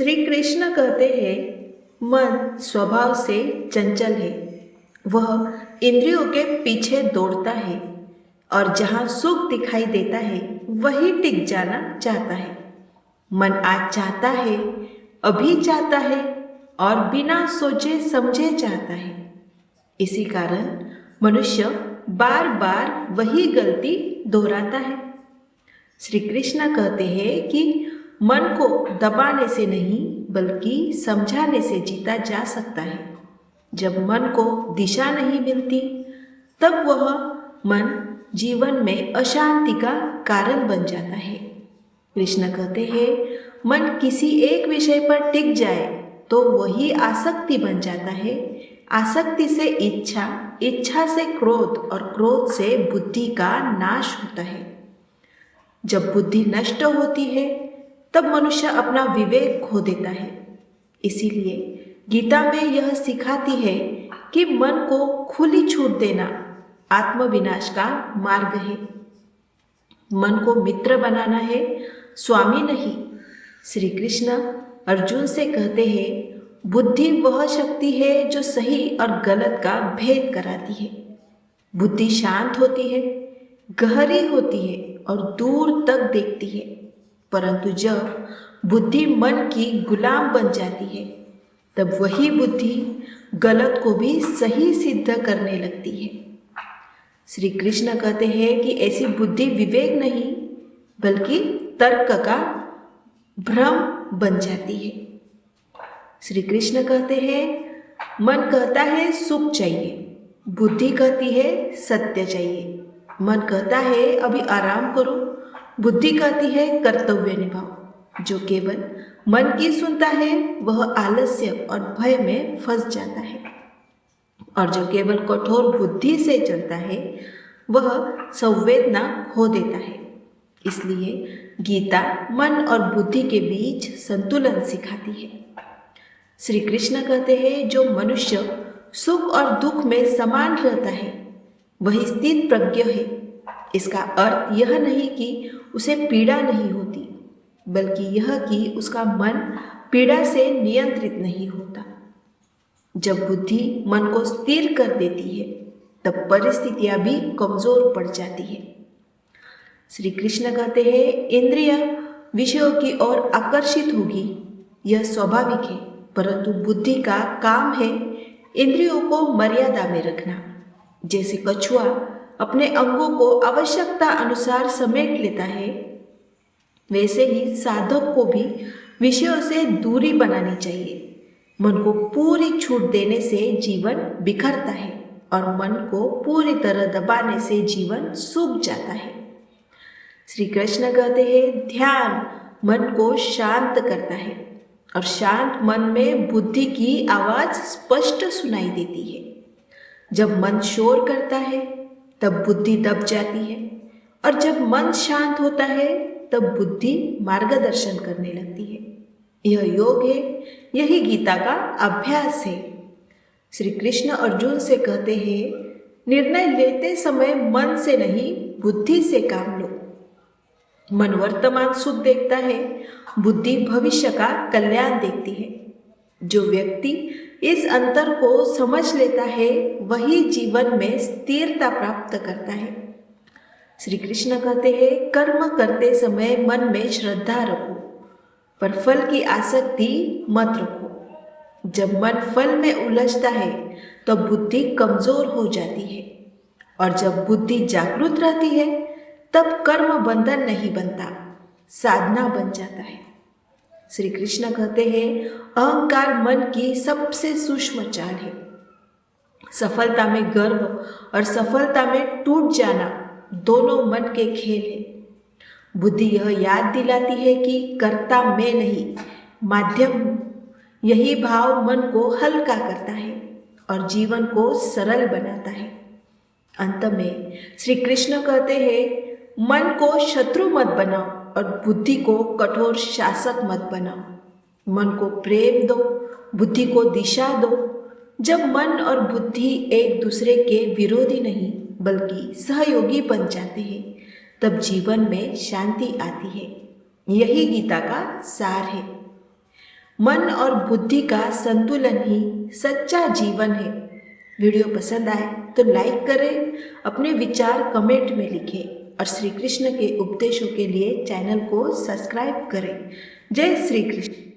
श्री कृष्ण कहते हैं, मन स्वभाव से चंचल है। वह इंद्रियों के पीछे दौड़ता है और जहाँ सुख दिखाई देता है वही टिक जाना चाहता है। मन आज चाहता है, अभी चाहता है और बिना सोचे समझे चाहता है। इसी कारण मनुष्य बार बार वही गलती दोहराता है। श्री कृष्ण कहते हैं कि मन को दबाने से नहीं बल्कि समझाने से जीता जा सकता है। जब मन को दिशा नहीं मिलती तब वह मन जीवन में अशांति का कारण बन जाता है। कृष्ण कहते हैं, मन किसी एक विषय पर टिक जाए तो वही आसक्ति बन जाता है। आसक्ति से इच्छा, इच्छा से क्रोध और क्रोध से बुद्धि का नाश होता है। जब बुद्धि नष्ट होती है तब मनुष्य अपना विवेक खो देता है। इसीलिए गीता में यह सिखाती है कि मन को खुली छूट देना आत्मविनाश का मार्ग है। मन को मित्र बनाना है, स्वामी नहीं। श्री कृष्ण अर्जुन से कहते हैं, बुद्धि वह शक्ति है जो सही और गलत का भेद कराती है। बुद्धि शांत होती है, गहरी होती है और दूर तक देखती है, परंतु जब बुद्धि मन की गुलाम बन जाती है तब वही बुद्धि गलत को भी सही सिद्ध करने लगती है। श्री कृष्ण कहते हैं कि ऐसी बुद्धि विवेक नहीं बल्कि तर्क का भ्रम बन जाती है। श्री कृष्ण कहते हैं, मन कहता है सुख चाहिए, बुद्धि कहती है सत्य चाहिए। मन कहता है अभी आराम करो, बुद्धि कहती है कर्तव्य निभाओ। जो केवल मन की सुनता है वह आलस्य और भय में फंस जाता है, और जो केवल कठोर बुद्धि से चलता है वह संवेदना खो देता है। इसलिए गीता मन और बुद्धि के बीच संतुलन सिखाती है। श्री कृष्ण कहते हैं, जो मनुष्य सुख और दुख में समान रहता है वही स्थित प्रज्ञ है। इसका अर्थ यह नहीं कि उसे पीड़ा नहीं होती, बल्कि यह कि उसका मन पीड़ा से नियंत्रित नहीं होता। जब बुद्धि मन को स्थिर कर देती है तब परिस्थितियां भी कमजोर पड़ जाती है। श्री कृष्ण कहते हैं, इंद्रिय विषयों की ओर आकर्षित होगी, यह स्वाभाविक है, परंतु बुद्धि का काम है इंद्रियों को मर्यादा में रखना। जैसे कछुआ अपने अंगों को आवश्यकता अनुसार समेट लेता है, वैसे ही साधक को भी विषयों से दूरी बनानी चाहिए। मन को पूरी छूट देने से जीवन बिखरता है और मन को पूरी तरह दबाने से जीवन सूख जाता है। श्री कृष्ण कहते हैं, ध्यान मन को शांत करता है और शांत मन में बुद्धि की आवाज स्पष्ट सुनाई देती है। जब मन शोर करता है तब बुद्धि दब जाती है, और जब मन शांत होता है तब बुद्धि मार्गदर्शन करने लगती है। यह योग है, यही गीता का अभ्यास है। श्री कृष्ण अर्जुन से कहते हैं, निर्णय लेते समय मन से नहीं बुद्धि से काम लो। मन वर्तमान सुख देखता है, बुद्धि भविष्य का कल्याण देखती है। जो व्यक्ति इस अंतर को समझ लेता है वही जीवन में स्थिरता प्राप्त करता है। श्री कृष्ण कहते हैं, कर्म करते समय मन में श्रद्धा रखो, पर फल की आसक्ति मत रखो। जब मन फल में उलझता है तो बुद्धि कमजोर हो जाती है, और जब बुद्धि जागृत रहती है तब कर्म बंधन नहीं बनता, साधना बन जाता है। श्री कृष्ण कहते हैं, अहंकार मन की सबसे सूक्ष्म चाल है। सफलता में गर्व और सफलता में टूट जाना दोनों मन के खेल है। बुद्धि यह याद दिलाती है कि कर्ता मैं नहीं, माध्यम हूँ। यही भाव मन को हल्का करता है और जीवन को सरल बनाता है। अंत में श्री कृष्ण कहते हैं, मन को शत्रु मत बनाओ और बुद्धि को कठोर शासक मत बनाओ। मन को प्रेम दो, बुद्धि को दिशा दो। जब मन और बुद्धि एक दूसरे के विरोधी नहीं बल्कि सहयोगी बन जाते हैं तब जीवन में शांति आती है। यही गीता का सार है। मन और बुद्धि का संतुलन ही सच्चा जीवन है। वीडियो पसंद आए तो लाइक करें, अपने विचार कमेंट में लिखें और श्री कृष्ण के उपदेशों के लिए चैनल को सब्सक्राइब करें। जय श्री कृष्ण।